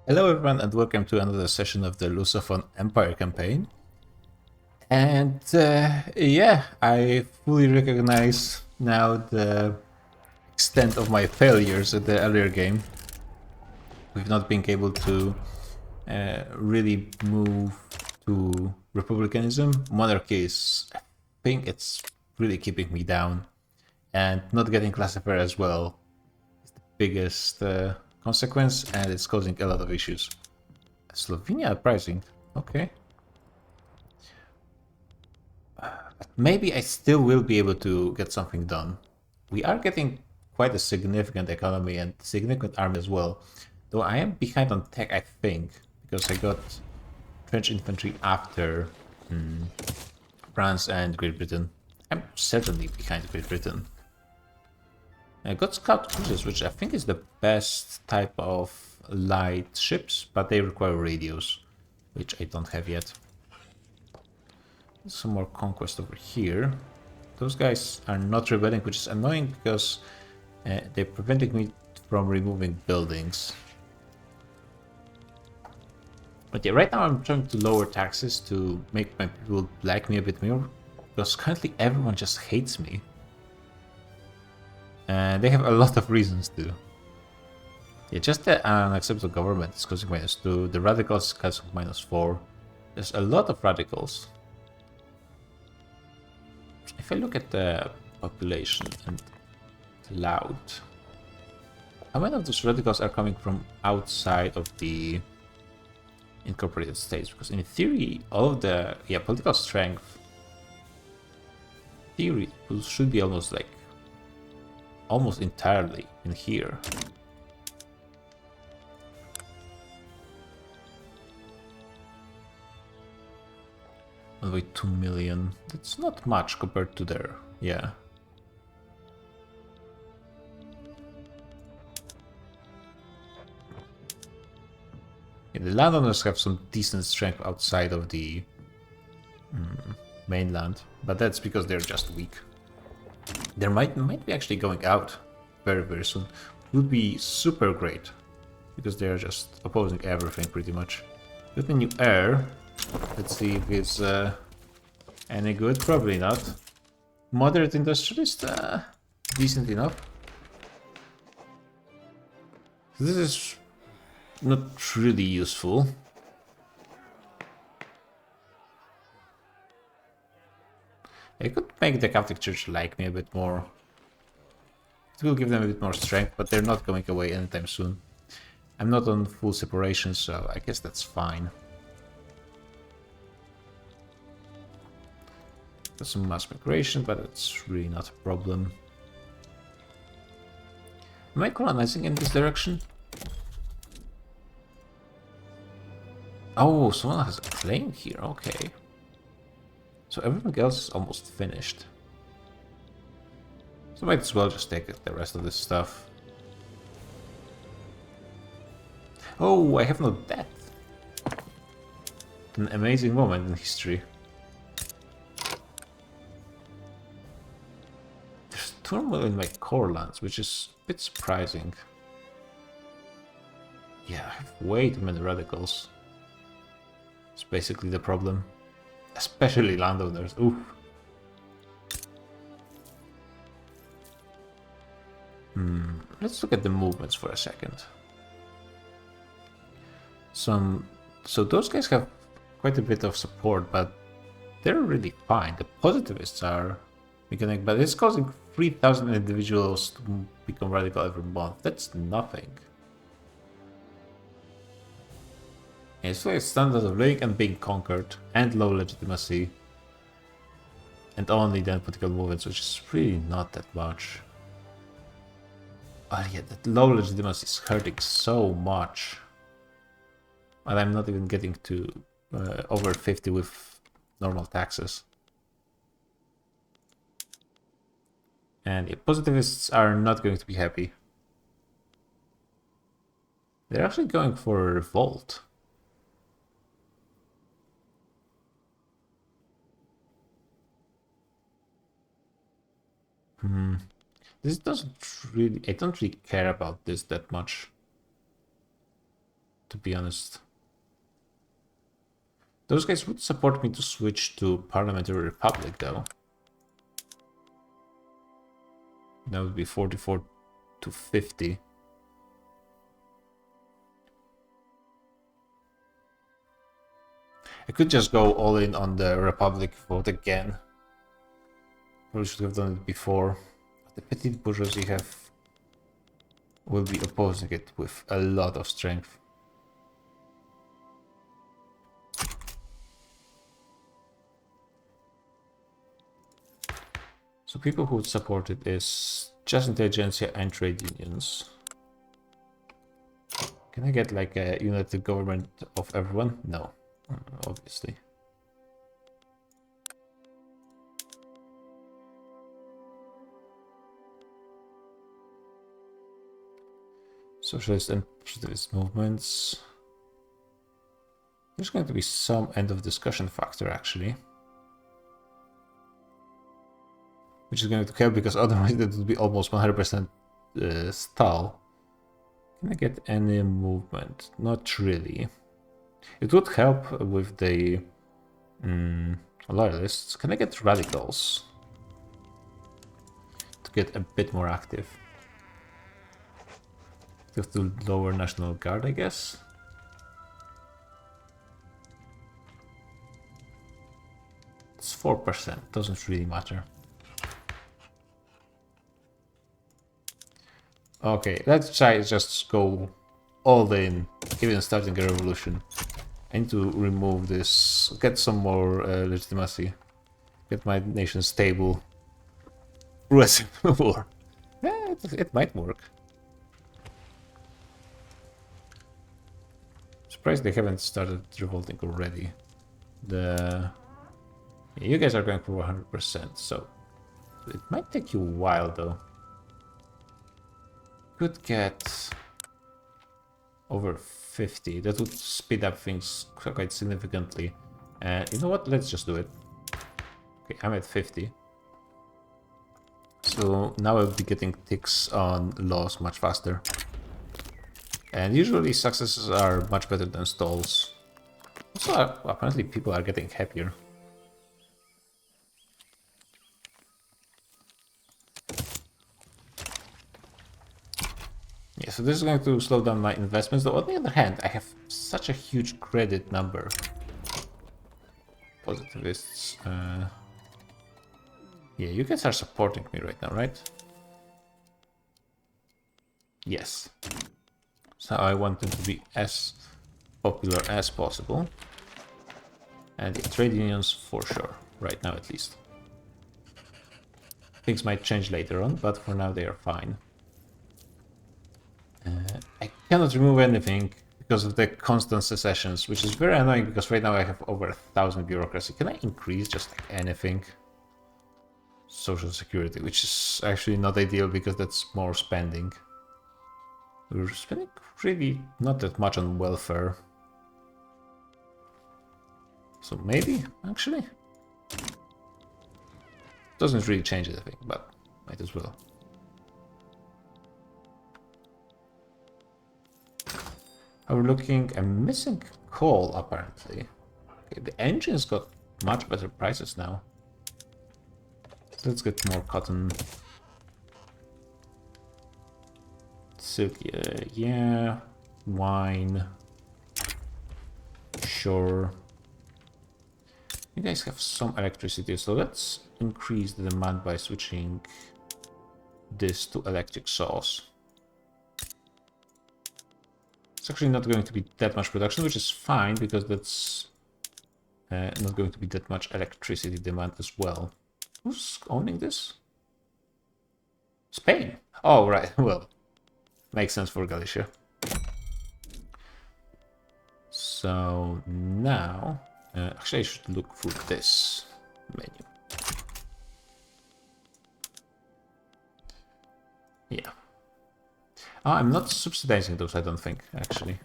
Hello everyone and welcome to another session of the Lusophone Empire campaign. And yeah, I fully recognize now the extent of my failures at the earlier game. We've not been able to really move to republicanism. Monarchy is, I think it's really keeping me down. And not getting classifier as well is the biggest consequence, and it's causing a lot of issues. Slovenia uprising, okay. Maybe I still will be able to get something done. We are getting quite a significant economy and significant army as well. Though I am behind on tech, I think, because I got French infantry after France and Great Britain. I'm certainly behind Great Britain. I got scout cruisers, which I think is the best type of light ships, but they require radios, which I don't have yet. Some more conquest over here. Those guys are not rebelling, which is annoying because they're preventing me from removing buildings. But yeah, right now I'm trying to lower taxes to make my people like me a bit more, because currently everyone just hates me. And they have a lot of reasons to. Yeah, just the unacceptable government is causing -2, the radicals causing -4. There's a lot of radicals. If I look at the population and loud, how many of those radicals are coming from outside of the incorporated states? Because in theory, all of the political strength, theory should be almost entirely in here. Only 2 million. That's not much compared to their, yeah. The landowners have some decent strength outside of the mainland, but that's because they're just weak. They might be actually going out very, very soon. Would be super great, because they're just opposing everything pretty much. With a new heir, let's see if it's any good. Probably not. Moderate industrialist, decent enough. This is not really useful. I could make the Catholic Church like me a bit more. It will give them a bit more strength, but they're not going away anytime soon. I'm not on full separation, so I guess that's fine. Got some mass migration, but it's really not a problem. Am I colonizing in this direction? Oh, someone has a claim here, okay. So everything else is almost finished. So might as well just take the rest of this stuff. Oh, I have no debt. An amazing moment in history. There's turmoil in my core lands, which is a bit surprising. Yeah, I have way too many radicals. It's basically the problem. Especially landowners. Oof. Let's look at the movements for a second. So those guys have quite a bit of support, but they're really fine. The positivists are beginning, but it's causing 3,000 individuals to become radical every month. That's nothing. It's like standard of living and being conquered, and low legitimacy, and only then political movements, which is really not that much. Oh yeah, that low legitimacy is hurting so much. And I'm not even getting to over 50 with normal taxes. And positivists are not going to be happy. They're actually going for a revolt. This doesn't really... I don't really care about this that much. to be honest. Those guys would support me to switch to Parliamentary Republic, though. That would be 44 to 50. I could just go all in on the Republic vote again. Probably should have done it before. The petty bourgeoisie will be opposing it with a lot of strength. So people who would support it is just intelligentsia and trade unions. Can I get like a united government of everyone? No, obviously. Socialist and positivist movements. There's going to be some end of discussion factor actually. Which is going to help because otherwise that would be almost 100% stall. Can I get any movement? Not really. It would help with the loyalists. Can I get radicals? To get a bit more active. Have to lower National Guard, I guess. It's 4%, doesn't really matter. Okay, let's try just go all in, even starting a revolution. I need to remove this, get some more legitimacy, get my nation stable through a civil war. Yeah, it might work. Surprised they haven't started revolting already. You guys are going for 100%, so it might take you a while though. Could get over 50. That would speed up things quite significantly. And you know what? Let's just do it. Okay, I'm at 50. So now I'll be getting ticks on laws much faster. And usually successes are much better than stalls. Also, apparently people are getting happier. Yeah, so this is going to slow down my investments, though on the other hand, I have such a huge credit number. Positivists. Yeah, you guys are supporting me right now, right? Yes. So I want them to be as popular as possible. And the trade unions for sure, right now at least. Things might change later on, but for now they are fine. I cannot remove anything because of the constant secessions, which is very annoying because right now I have over 1,000 bureaucracy. Can I increase just like anything? Social security, which is actually not ideal because that's more spending. We're spending really not that much on welfare. So maybe, actually? Doesn't really change anything, but might as well. I'm looking, I'm missing coal apparently. Okay, the engines got much better prices now. Let's get more cotton. Silk, yeah. Wine. Sure. You guys have some electricity, so let's increase the demand by switching this to electric saws. It's actually not going to be that much production, which is fine because that's not going to be that much electricity demand as well. Who's owning this? Spain. Oh, right. Well, makes sense for Galicia. So now, actually I should look through this menu. Yeah. Oh, I'm not subsidizing those, I don't think, actually.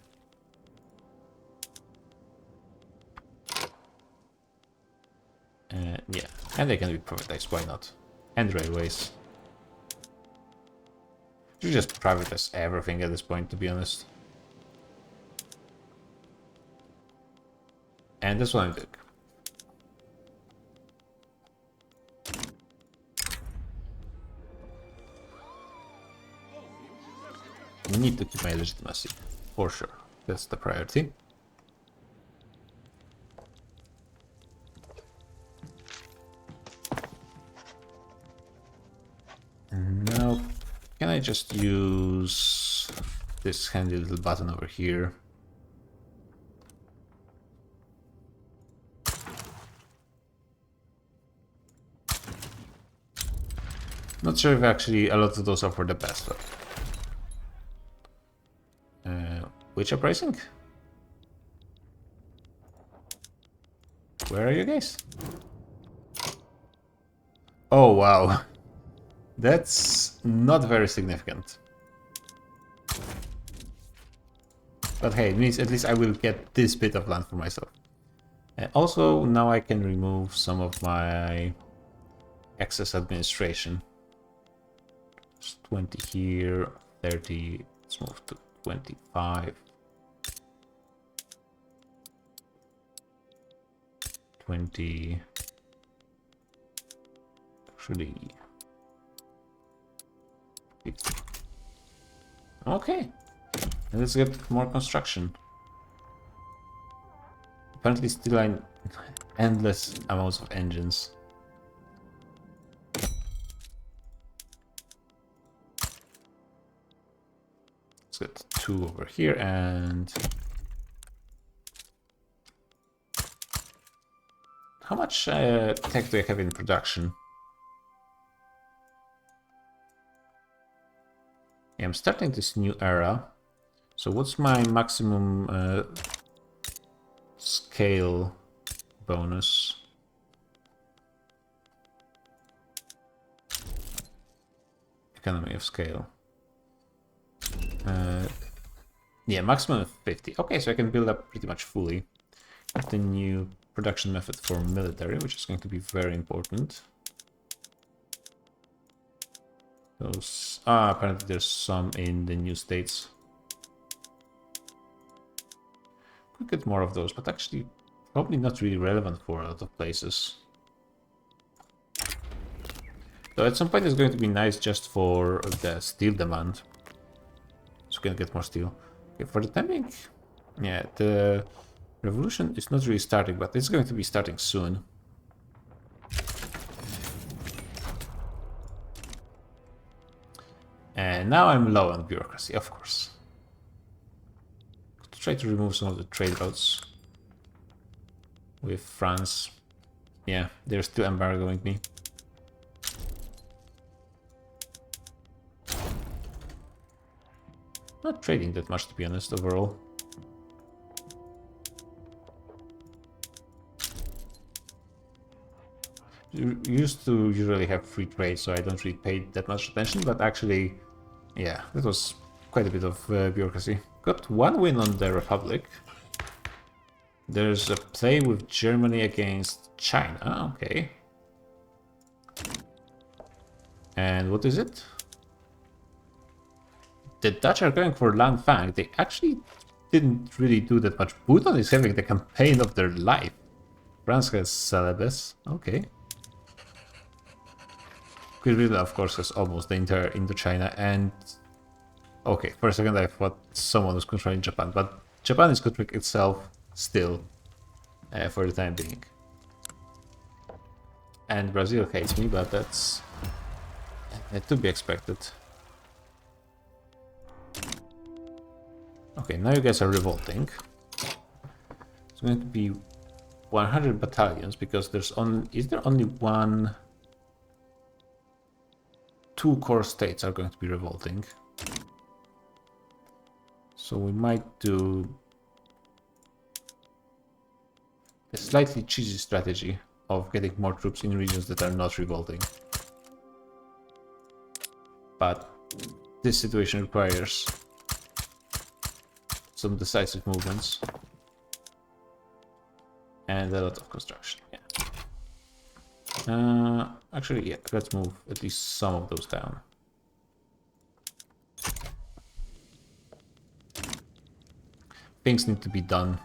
Yeah, and they can be privatized, why not? And railways. You just privatize everything at this point, to be honest. And that's what I'm doing. We need to keep my legitimacy, for sure. That's the priority. And now, can I just use this handy little button over here? Not sure if actually a lot of those are for the best, but... which uprising? Where are you guys? Oh, wow. That's not very significant. But hey, it means at least I will get this bit of land for myself. And also, now I can remove some of my excess administration. 20 here, 30, let's move to 25. 20. Actually, 50. Okay, and let's get more construction. Apparently still an endless amounts of engines. Let's get 2 over here and... How much tech do I have in production? Yeah, I'm starting this new era. So what's my maximum scale bonus? Economy of scale. Yeah, maximum of 50. Okay, so I can build up pretty much fully. The new production method for military, which is going to be very important. Those apparently there's some in the new states. Could get more of those, but actually probably not really relevant for a lot of places. So at some point it's going to be nice just for the steel demand. So we can get more steel. Okay, for the time being, yeah, the revolution is not really starting, but it's going to be starting soon. And now I'm low on bureaucracy, of course. Try to remove some of the trade routes with France. Yeah, they're still embargoing me. Not trading that much, to be honest, overall. You used to usually have free trade, so I don't really pay that much attention, but actually, yeah, that was quite a bit of bureaucracy. Got 1 win on the Republic. There's a play with Germany against China, okay. And what is it? The Dutch are going for Langfang. They actually didn't really do that much. Bhutan is having the campaign of their life. France has Celebes, okay. Quirilla, of course, has almost the entire Indochina, and... Okay, for a second I thought someone was controlling Japan, but Japan is controlling itself still, for the time being. And Brazil hates me, but that's to be expected. Okay, now you guys are revolting. It's going to be 100 battalions, because there's only... Is there only one... 2 core states are going to be revolting. So we might do a slightly cheesy strategy of getting more troops in regions that are not revolting. But this situation requires some decisive movements and a lot of construction. Yeah. Actually, yeah, let's move at least some of those down. Things need to be done.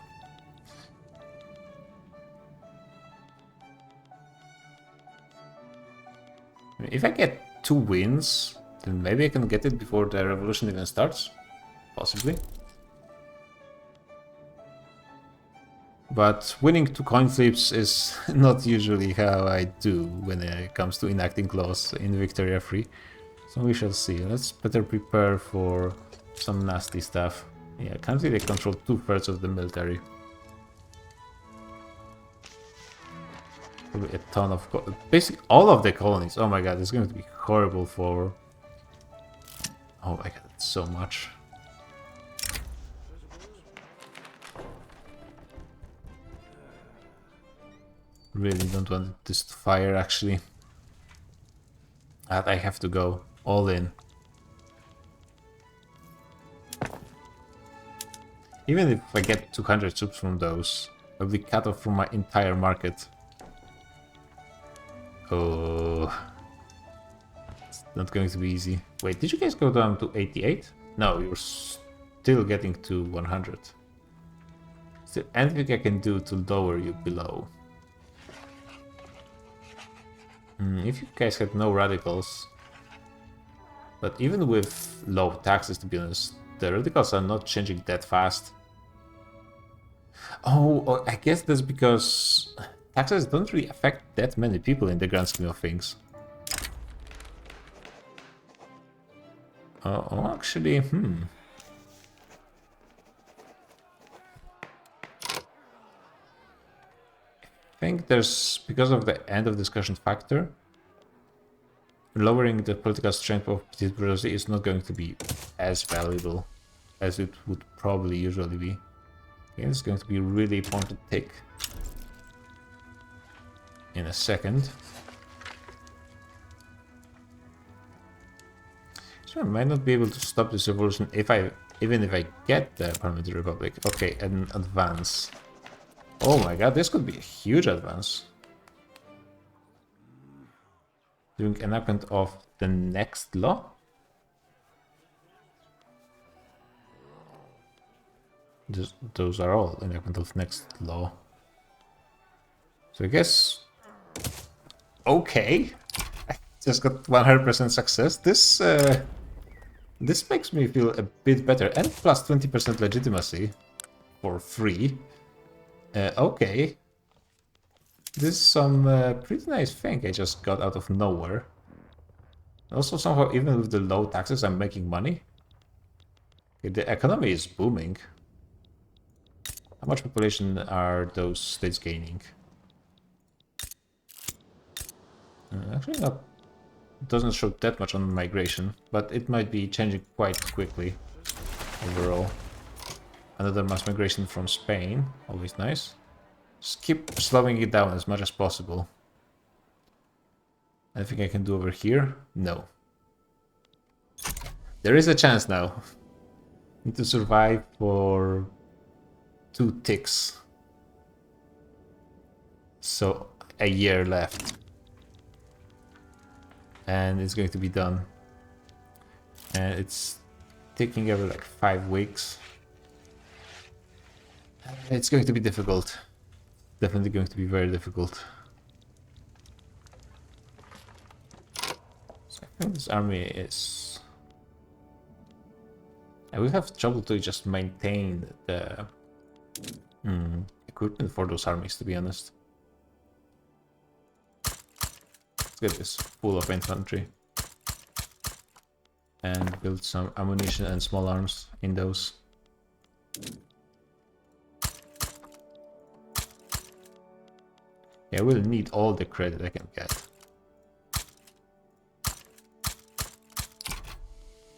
If I get 2 wins, then maybe I can get it before the revolution even starts. Possibly. But winning 2 coin flips is not usually how I do when it comes to enacting laws in Victoria Free. So we shall see. Let's better prepare for some nasty stuff. Yeah, currently they control 2/3 of the military. Probably a ton of... Basically all of the colonies. Oh my god, it's going to be horrible for... Oh my god, it's so much. Really don't want this to fire, actually. I have to go all in. Even if I get 200 troops from those, I'll be cut off from my entire market. Oh, it's not going to be easy. Wait, did you guys go down to 88? No, you're still getting to 100. Is there anything I can do to lower you below? If you guys had no radicals, but even with low taxes, to be honest, the radicals are not changing that fast. Oh, I guess that's because taxes don't really affect that many people in the grand scheme of things. Oh, actually, I think there's, because of the end of discussion factor, lowering the political strength of petite bourgeoisie is not going to be as valuable as it would probably usually be. Okay, it's going to be really important tick in a second. So I might not be able to stop this revolution even if I get the Parliamentary Republic. Okay, an advance. Oh my god, this could be a huge advance. Doing enactment of the next law? Those are all enactment of next law. So I guess... Okay. I just got 100% success. This makes me feel a bit better. And plus 20% legitimacy for free. Okay. This is some pretty nice thing I just got out of nowhere. Also, somehow, even with the low taxes, I'm making money. Okay, the economy is booming. How much population are those states gaining? Actually, not. It doesn't show that much on migration, but it might be changing quite quickly overall. Another mass migration from Spain, always nice. Just keep slowing it down as much as possible. Anything I can do over here? No. There is a chance now. Need to survive for 2 ticks. So a year left. And it's going to be done. And it's taking every like 5 weeks. It's going to be difficult. Definitely going to be very difficult. So I think this army is... I will have trouble to just maintain the equipment for those armies, to be honest. Let's get this full of infantry. And build some ammunition and small arms in those. Yeah, I will need all the credit I can get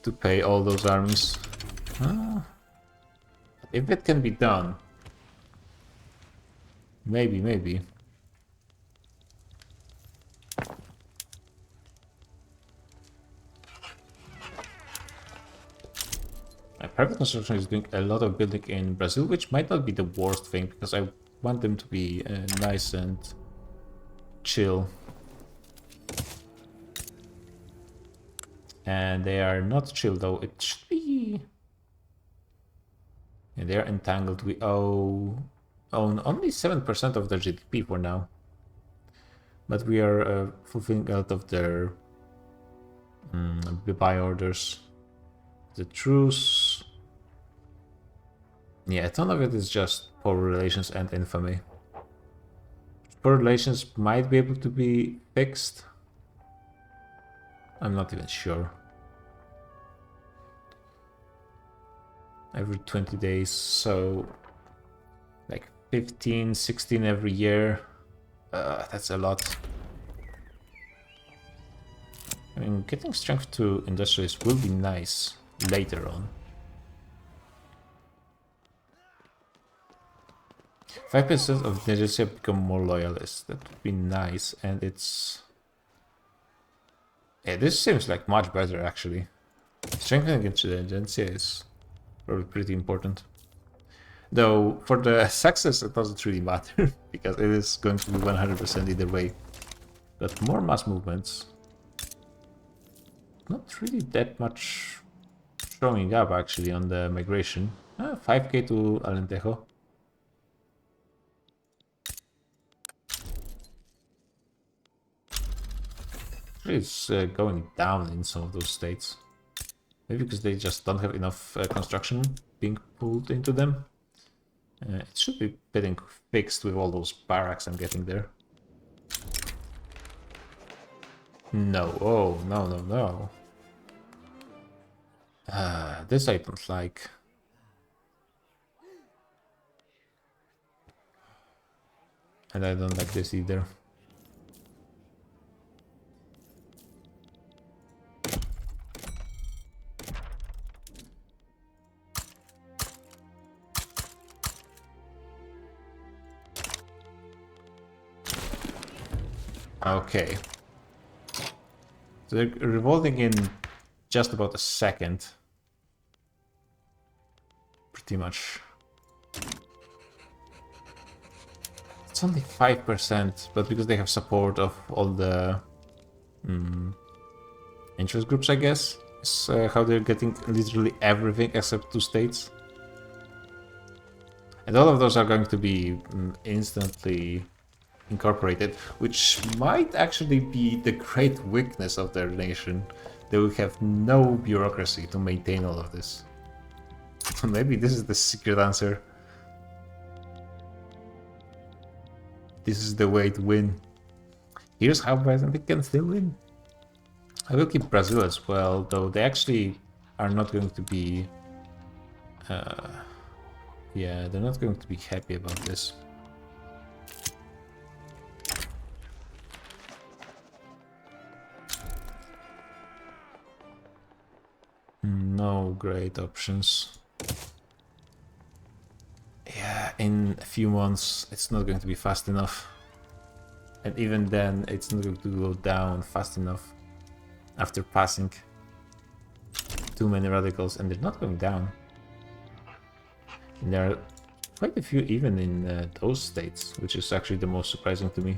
to pay all those armies. If it can be done, maybe. My private construction is doing a lot of building in Brazil, which might not be the worst thing, because I want them to be nice and chill. And they are not chill, though. It should be... Yeah, they are entangled. We own only 7% of their GDP for now. But we are fulfilling a lot of their Buy orders. The truce. Yeah, a ton of it is just poor relations and infamy. Poor relations might be able to be fixed. I'm not even sure. Every 20 days, so like 15, 16 every year. That's a lot. I mean, getting strength to industrialists will be nice later on. 5% of Galicia become more loyalists. That would be nice, and it's... Yeah, this seems like much better, actually. Strengthening intelligentsia is probably pretty important. Though, for the success, it doesn't really matter, because it is going to be 100% either way. But more mass movements. Not really that much showing up, actually, on the migration. 5k to Alentejo. It's going down in some of those states. Maybe because they just don't have enough construction being pulled into them. It should be getting fixed with all those barracks I'm getting there. No, oh, no, no, no. This I don't like. And I don't like this either. Okay. So they're revolting in just about a second. Pretty much. It's only 5%, but because they have support of all the interest groups, I guess, is how they're getting literally everything except 2 states. And all of those are going to be instantly incorporated, which might actually be the great weakness of their nation. They will have no bureaucracy to maintain all of this. So maybe this is the secret answer. This is the way to win. Here's how Byzantium can still win. I will keep Brazil as well, though they actually are not going to be... yeah, they're not going to be happy about this. No great options. Yeah, in a few months it's not going to be fast enough. And even then it's not going to go down fast enough after passing too many radicals, and they're not going down. And there are quite a few even in those states, which is actually the most surprising to me.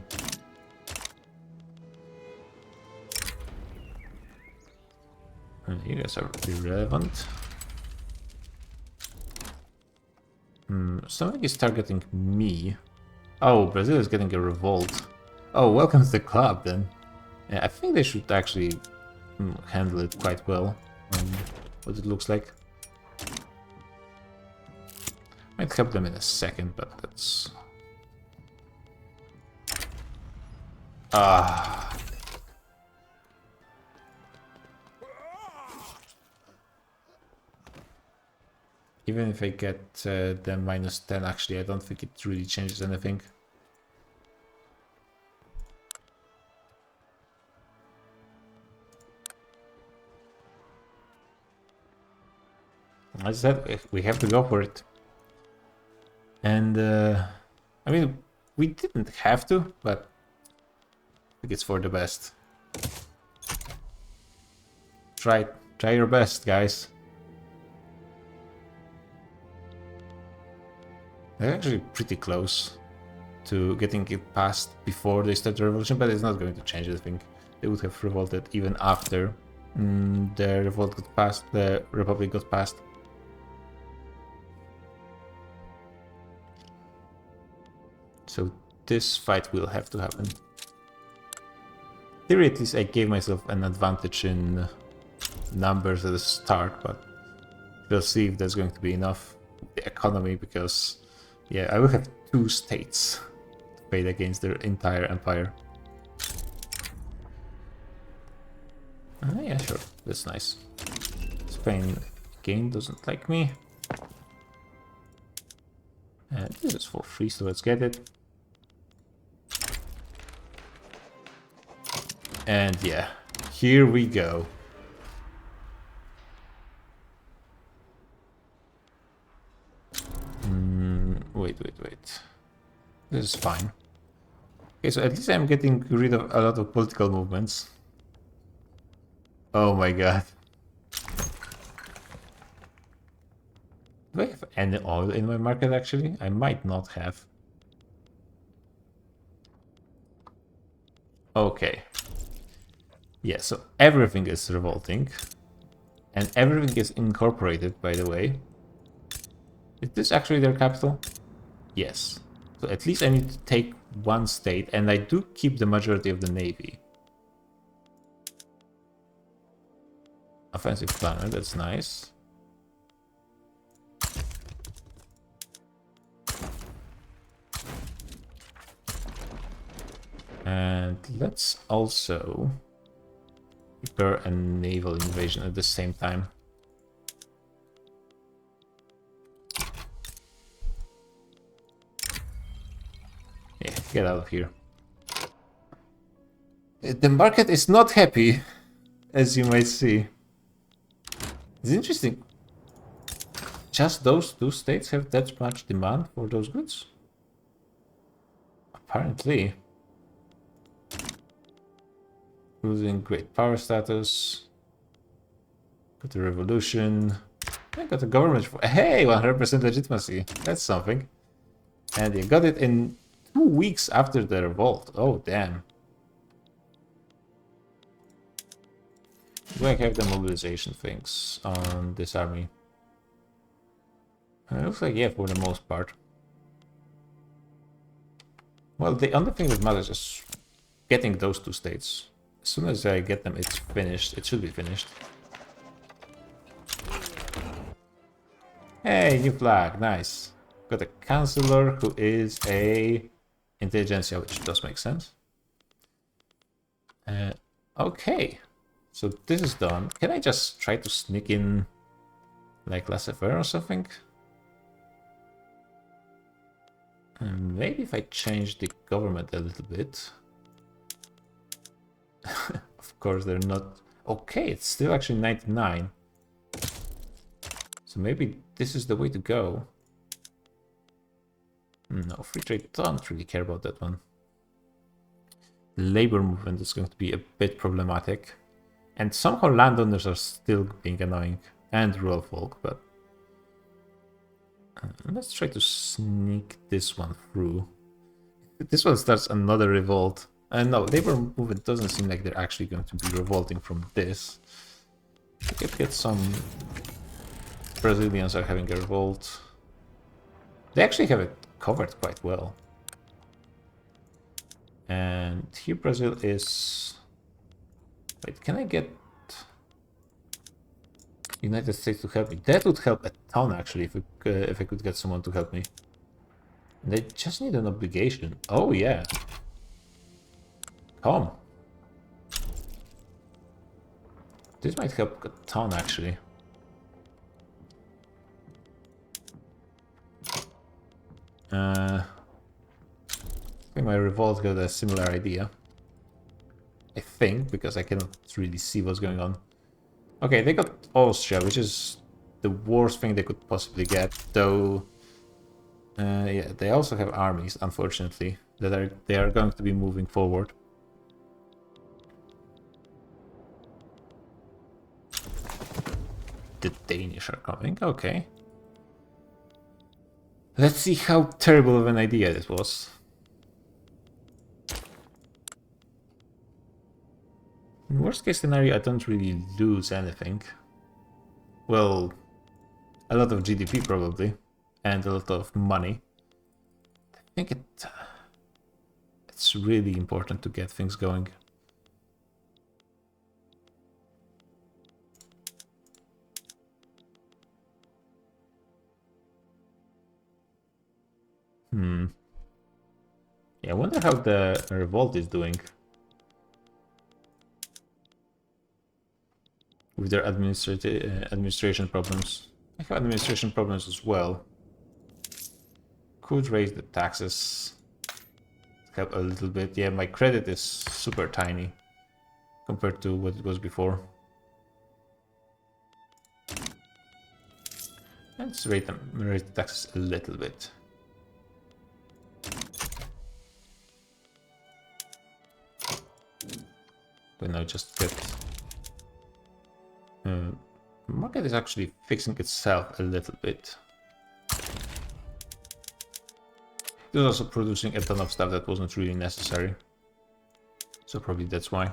You guys are irrelevant. Something is targeting me. Oh, Brazil is getting a revolt. Oh, welcome to the club then. Yeah, I think they should actually handle it quite well. What it looks like. Might help them in a second, but that's... Even if I get them -10, actually, I don't think it really changes anything. As I said, we have to go for it. And, I mean, we didn't have to, but I think it's for the best. Try your best, guys. They're actually pretty close to getting it passed before they start the revolution, but it's not going to change anything. They would have revolted even after the revolt got passed, the Republic got passed. So this fight will have to happen. In theory, at least I gave myself an advantage in numbers at the start, but we'll see if that's going to be enough. The economy, because yeah, I will have 2 states to fight against their entire empire. Yeah, sure, that's nice. Spain again doesn't like me. And this is for free, so let's get it. And yeah, here we go. Wait. This is fine. Okay, so at least I'm getting rid of a lot of political movements. Oh my god. Do I have any oil in my market actually? I might not have. Okay. Yeah, so everything is revolting. And everything is incorporated, by the way. Is this actually their capital? Yes. So at least I need to take 1 state, and I do keep the majority of the navy. Offensive planner, that's nice. And let's also prepare a naval invasion at the same time. Yeah, get out of here. The market is not happy, as you might see. It's interesting. Just those 2 states have that much demand for those goods? Apparently. Losing great power status. Got a revolution. I got a government for... Hey, 100% legitimacy. That's something. And you got it in 2 weeks after the revolt. Oh, damn. Do I have the mobilization things on this army? It looks like, yeah, for the most part. Well, the only thing that matters is getting those 2 states. As soon as I get them, it's finished. It should be finished. Hey, new flag. Nice. Got a councillor who is a intelligentsia, which does make sense. Okay. So this is done. Can I just try to sneak in like laissez-faire or something? Maybe if I change the government a little bit. Of course, they're not... Okay, it's still actually 99. So maybe this is the way to go. No, free trade, don't really care about that one. Labor movement is going to be a bit problematic. And somehow landowners are still being annoying. And rural folk, but... let's try to sneak this one through. If this one starts another revolt. No, labor movement doesn't seem like they're actually going to be revolting from this. I could get some... Brazilians are having a revolt. They actually have it covered quite well. And here Brazil is... Wait, can I get United States to help me? That would help a ton, actually, if I could get someone to help me. And they just need an obligation. Oh, yeah. Come. This might help a ton, actually. I think my revolt got a similar idea. I think, because I cannot really see what's going on. Okay, they got Austria, which is the worst thing they could possibly get, though... yeah, they also have armies, unfortunately, that they are going to be moving forward. The Danish are coming, okay. Let's see how terrible of an idea this was. In worst case scenario, I don't really lose anything. Well, a lot of GDP probably, and a lot of money. I think it's really important to get things going. Yeah, I wonder how the revolt is doing. With their administration problems. I have administration problems as well. Could raise the taxes. Help a little bit. Yeah, my credit is super tiny compared to what it was before. Let's raise the taxes a little bit. We now just get... market is actually fixing itself a little bit. It was also producing a ton of stuff that wasn't really necessary. So probably that's why.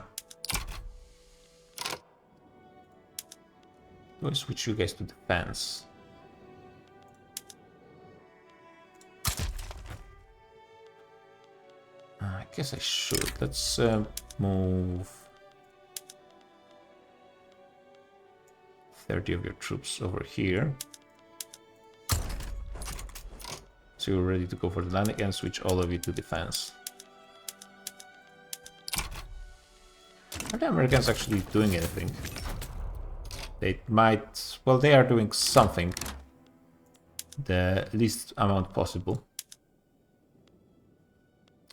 We'll switch you guys to defense. I guess I should. Let's move 30 of your troops over here. So you're ready to go for the landing and switch all of you to defense. Are the Americans actually doing anything? They might... well, they are doing something. The least amount possible.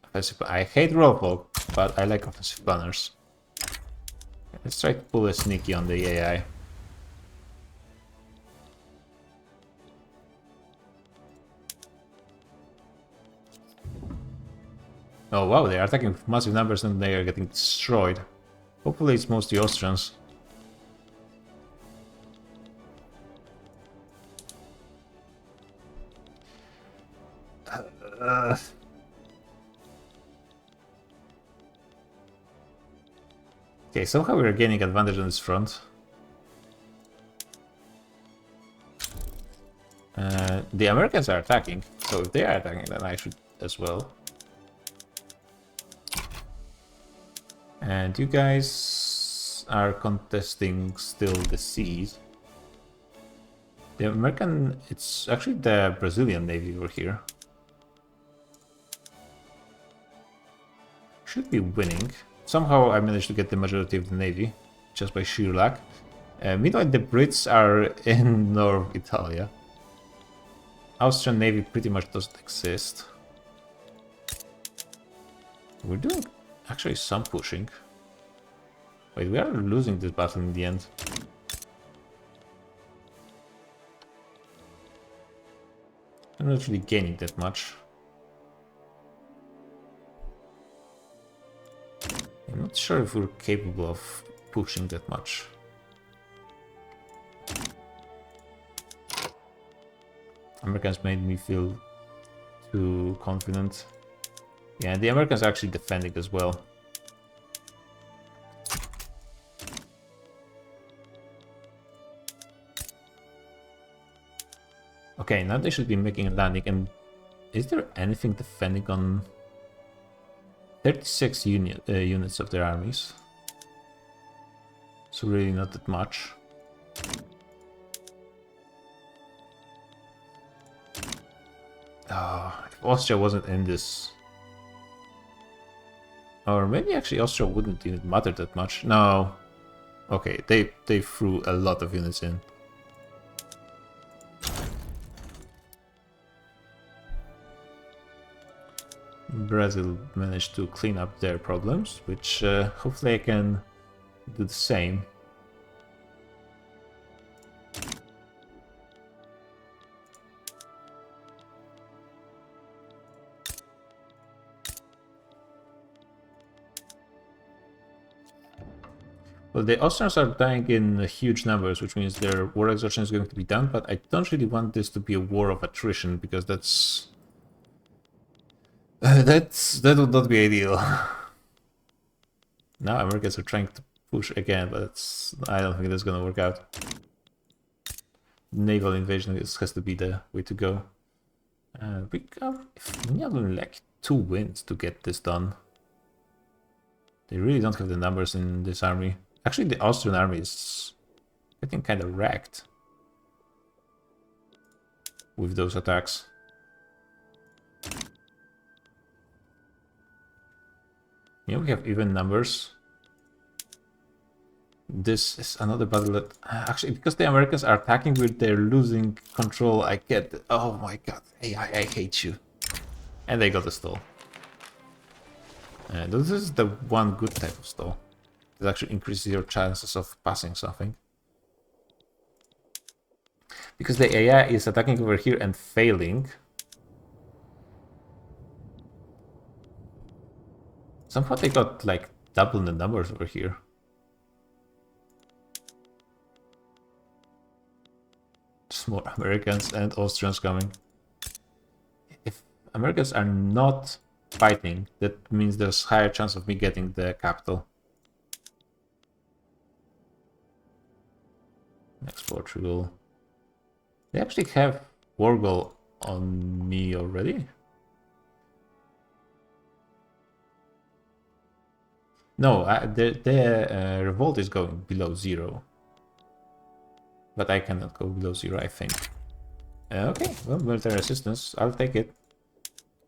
Offensive... I hate rollfolk, but I like offensive planners. Let's try to pull a sneaky on the AI. Oh wow, they are attacking with massive numbers and they are getting destroyed. Hopefully it's mostly Austrians. Okay, somehow we're gaining advantage on this front. The Americans are attacking, so if they are attacking then I should as well. And you guys are contesting still the seas. The American... it's actually the Brazilian Navy over here. Should be winning. Somehow I managed to get the majority of the Navy, just by sheer luck. Meanwhile the Brits are in North Italia. Austrian Navy pretty much doesn't exist. We're doing... actually some pushing. Wait, we are losing this battle in the end. I'm not really gaining that much. I'm not sure if we're capable of pushing that much. Americans made me feel too confident. Yeah, the Americans are actually defending as well. Okay, now they should be making a landing. And is there anything defending on 36 units of their armies? So really not that much. Oh, if Austria wasn't in this... or maybe actually Austria wouldn't even matter that much. No. Okay, they threw a lot of units in. Brazil managed to clean up their problems, which hopefully I can do the same. Well, the Austrians are dying in huge numbers, which means their war exhaustion is going to be done, but I don't really want this to be a war of attrition, because that would not be ideal. Now Americans are trying to push again, but I don't think that's gonna work out. Naval invasion has to be the way to go. We only like 2 wins to get this done. They really don't have the numbers in this army. Actually, the Austrian army is getting kind of wrecked with those attacks. Yeah, we have even numbers. This is another battle that actually, because the Americans are attacking with their losing control, I get. Oh my god, hey, I hate you. And they got a stall. This is the one good type of stall. It actually increases your chances of passing something. Because the AI is attacking over here and failing. Somehow they got like double the numbers over here. Just more Americans and Austrians coming. If Americans are not fighting, that means there's higher chance of me getting the capital. Next Portugal. They actually have war goal on me already. No, the revolt is going below 0. But I cannot go below 0, I think. Okay, well, military resistance, I'll take it.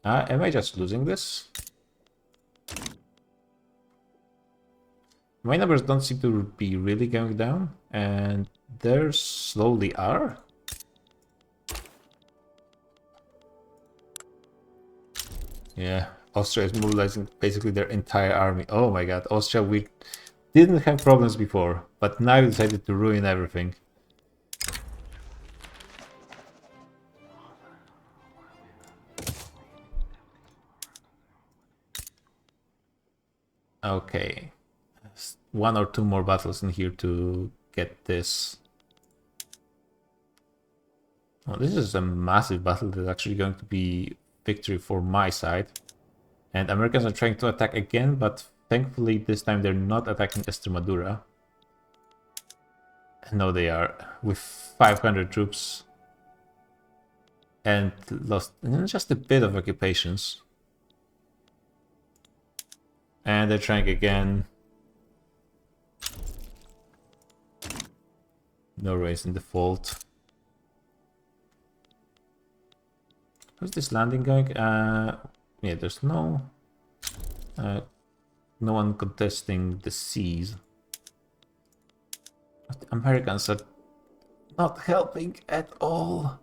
Am I just losing this? My numbers don't seem to be really going down, and theirs slowly are. Yeah, Austria is mobilizing basically their entire army. Oh my god, Austria, we didn't have problems before, but now you decided to ruin everything. Okay, one or two more battles in here to get this. Well, this is a massive battle that's actually going to be victory for my side. And Americans are trying to attack again, but thankfully this time they're not attacking Extremadura. No, they are, with 500 troops. And lost just a bit of occupations. And they're trying again. Norway is in default. How's this landing going? Yeah, there's no one contesting the seas. But the Americans are not helping at all.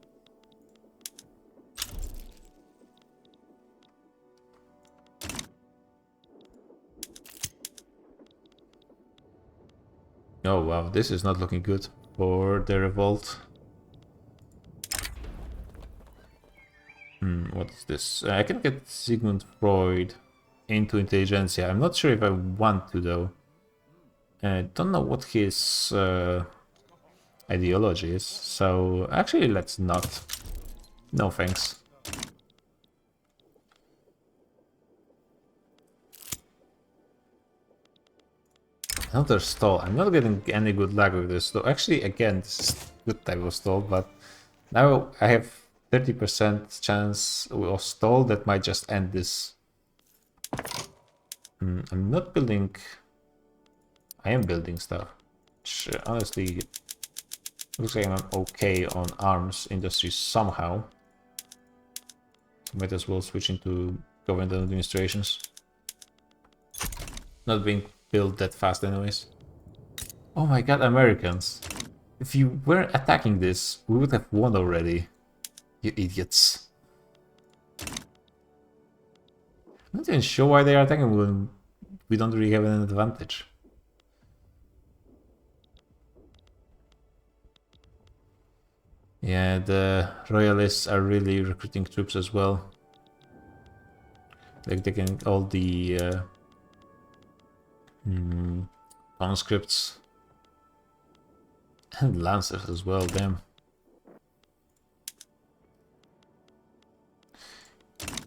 Oh wow, this is not looking good for the revolt. What is this? I can get Sigmund Freud into intelligentsia. I'm not sure if I want to though. I don't know what his ideology is, so actually let's not. No thanks. Another stall. I'm not getting any good luck with this stall. Actually, again, this is good type of stall, but now I have 30% chance of stall that might just end this. I'm not building. I am building stuff. Which, honestly, looks like I'm okay on arms industry somehow. Might as well switch into government administrations. Not being built that fast anyways. Oh my god, Americans. If you weren't attacking this, we would have won already. You idiots. I'm not even sure why they are attacking when we don't really have an advantage. Yeah, the royalists are really recruiting troops as well. Like taking all the conscripts and lancers as well, damn.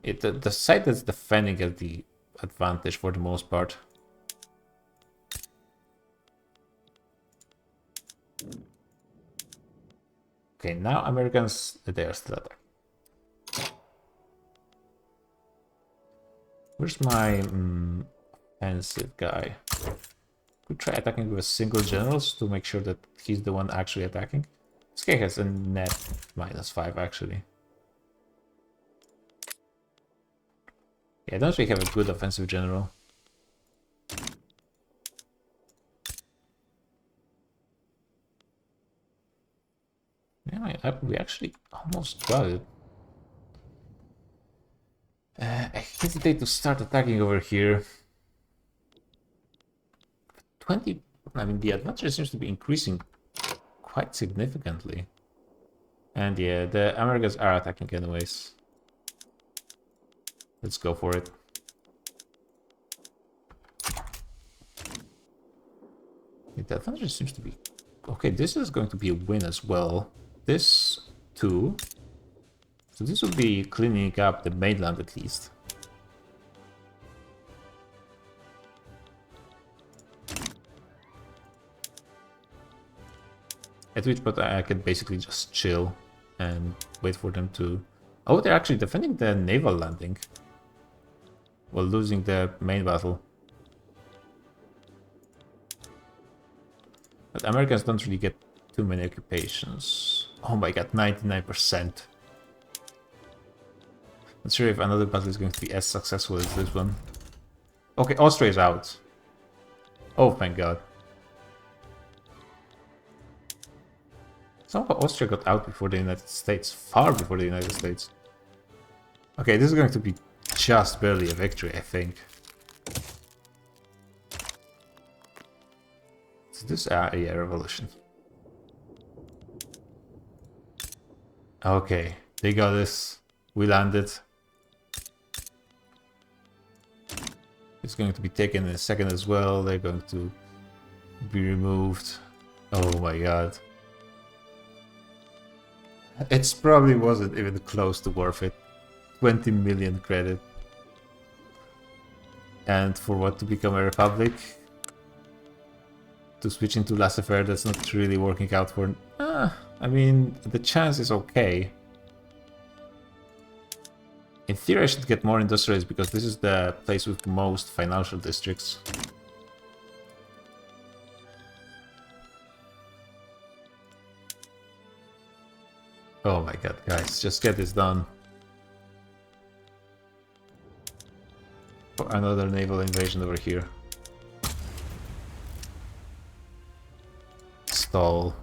The side that's defending has the advantage for the most part. Okay, now Americans, they are still there. Where's my offensive guy? Could try attacking with a single generals to make sure that he's the one actually attacking. This guy has a net -5 actually. Yeah, I don't really have a good offensive general. happened? We actually almost got it. I hesitate to start attacking over here. 20... I mean, the advantage seems to be increasing quite significantly. And yeah, the Americans are attacking anyways. Let's go for it. Yeah, the advantage seems to be... Okay, this is going to be a win as well. This too. So this will be cleaning up the mainland at least. At which point I can basically just chill and wait for them to... Oh, they're actually defending the naval landing while losing the main battle. But Americans don't really get too many occupations. Oh my god, 99%. Not sure if another battle is going to be as successful as this one. Okay, Austria is out. Oh, thank god. Somehow Austria got out before the United States. Far before the United States. Okay, this is going to be just barely a victory, I think. Is this... yeah, revolution. Okay, they got this. We landed. It's going to be taken in a second as well. They're going to be removed. Oh my god. It probably wasn't even close to worth it. 20 million credit. And for what to become a republic? To switch into laissez-faire, that's not really working out for... I mean, the chance is okay. In theory I should get more industrialized because this is the place with most financial districts. Oh my god, guys, just get this done. For another naval invasion over here. Stall.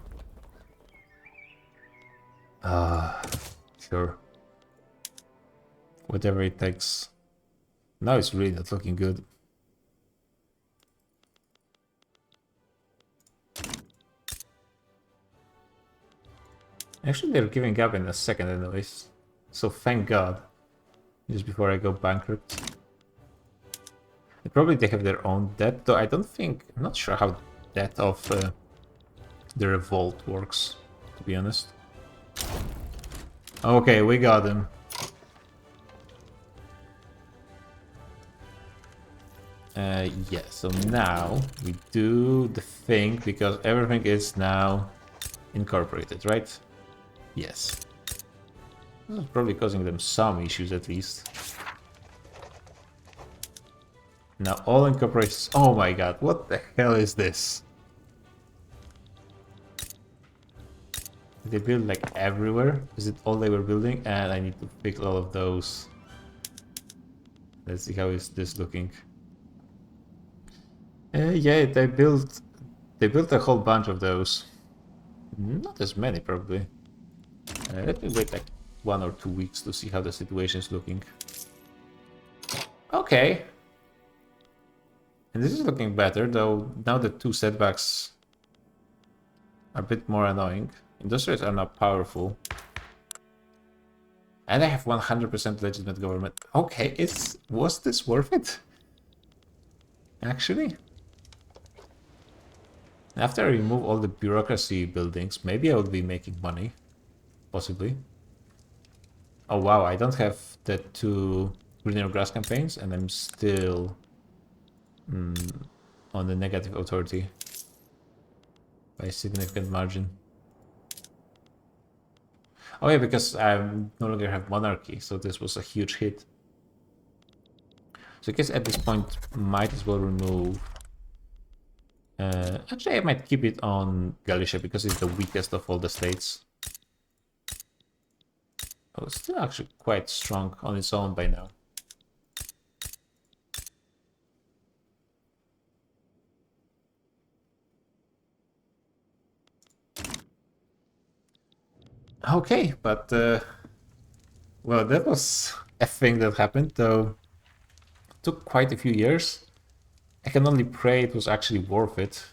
Sure. Whatever it takes. Now it's really not looking good. Actually, they're giving up in a second anyways. So thank god. Just before I go bankrupt. And probably they have their own debt, though I don't think... I'm not sure how debt of the revolt works, to be honest. Okay, we got him. Yeah, so now we do the thing because everything is now incorporated, right? Yes. This is probably causing them some issues at least. Now all incorporations... Oh my god, what the hell is this? They build like everywhere? Is it all they were building? And I need to fix all of those. Let's see how is this looking. Yeah, they built a whole bunch of those. Not as many probably. Let me wait like 1 or 2 weeks to see how the situation is looking. Okay. And this is looking better, though now the 2 setbacks are a bit more annoying. Industrials are not powerful. And I have 100% legitimate government. Okay, was this worth it? Actually? After I remove all the bureaucracy buildings, maybe I would be making money. Possibly. Oh wow, I don't have the 2 greener grass campaigns and I'm still on the negative authority by a significant margin. Oh yeah, because I no longer have monarchy, so this was a huge hit. So I guess at this point might as well remove... actually I might keep it on Galicia because it's the weakest of all the states. Oh, it's still actually quite strong on its own by now. Okay, but well, that was a thing that happened, though it took quite a few years. I can only pray it was actually worth it.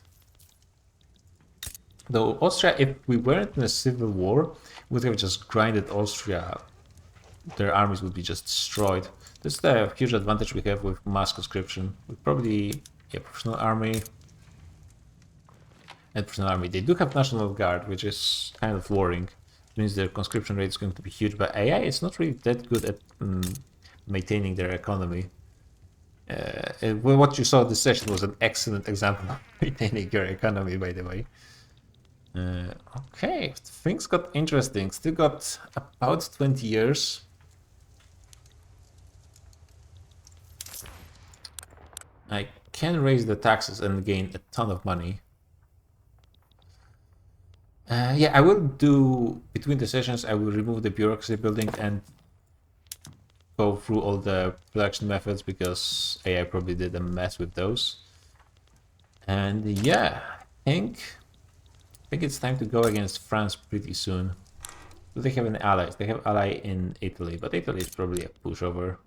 Though Austria, if we weren't in a civil war, would have just grinded Austria. Their armies would be just destroyed. That's the huge advantage we have with mass conscription. We probably, yeah, professional army and professional army. They do have National Guard, which is kind of worrying. It means their conscription rate is going to be huge, but AI is not really that good at maintaining their economy. What you saw this session was an excellent example of maintaining your economy, by the way. Okay, things got interesting. Still got about 20 years. I can raise the taxes and gain a ton of money. Yeah, I will do, between the sessions, I will remove the bureaucracy building and go through all the production methods because AI probably did a mess with those. And yeah, I think it's time to go against France pretty soon. Do they have an ally? They have ally in Italy, but Italy is probably a pushover.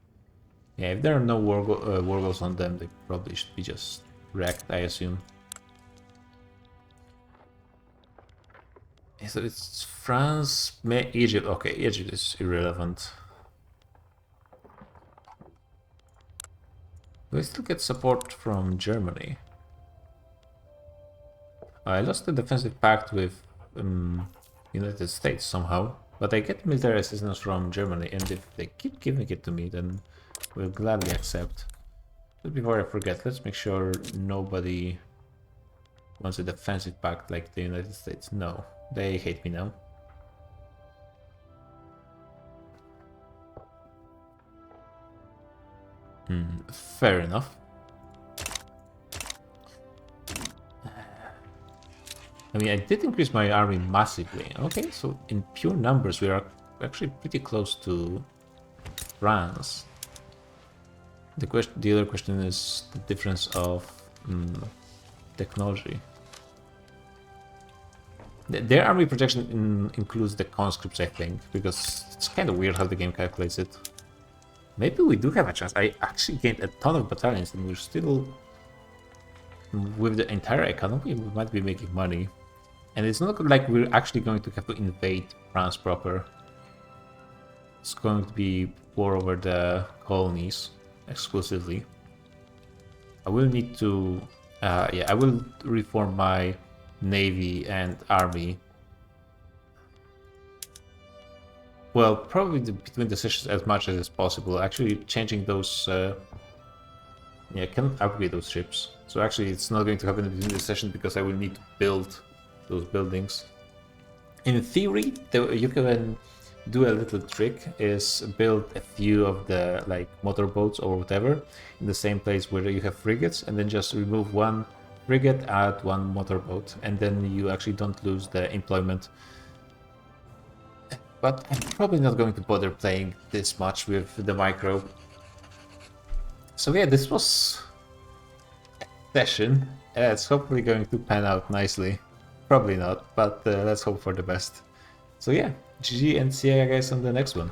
Yeah, if there are no war goals on them, they probably should be just wrecked, I assume. So it's France, Egypt. Okay, Egypt is irrelevant. Do I still get support from Germany? I lost the defensive pact with United States somehow, but I get military assistance from Germany, and if they keep giving it to me, then we'll gladly accept. But before I forget, let's make sure nobody wants a defensive pact like the United States. No, they hate me now. Fair enough. I mean, I did increase my army massively. Okay, so in pure numbers, we are actually pretty close to France. The other question is the difference of technology. Their army projection includes the conscripts, I think, because it's kind of weird how the game calculates it. Maybe we do have a chance. I actually gained a ton of battalions, and we're still, with the entire economy, we might be making money. And it's not like we're actually going to have to invade France proper. It's going to be war over the colonies exclusively. I will need to, yeah, I will reform my navy and army. Well, probably between the sessions as much as is possible. Actually, changing those, yeah, I cannot upgrade those ships. So actually, it's not going to happen between the sessions because I will need to build those buildings. In theory, you can do a little trick, is build a few of the like motorboats or whatever in the same place where you have frigates, and then just remove one frigate, add one motorboat, and then you actually don't lose the employment. But I'm probably not going to bother playing this much with the micro. So yeah, this was a session. It's hopefully going to pan out nicely. Probably not, but let's hope for the best. So yeah, GG, and see you guys on the next one.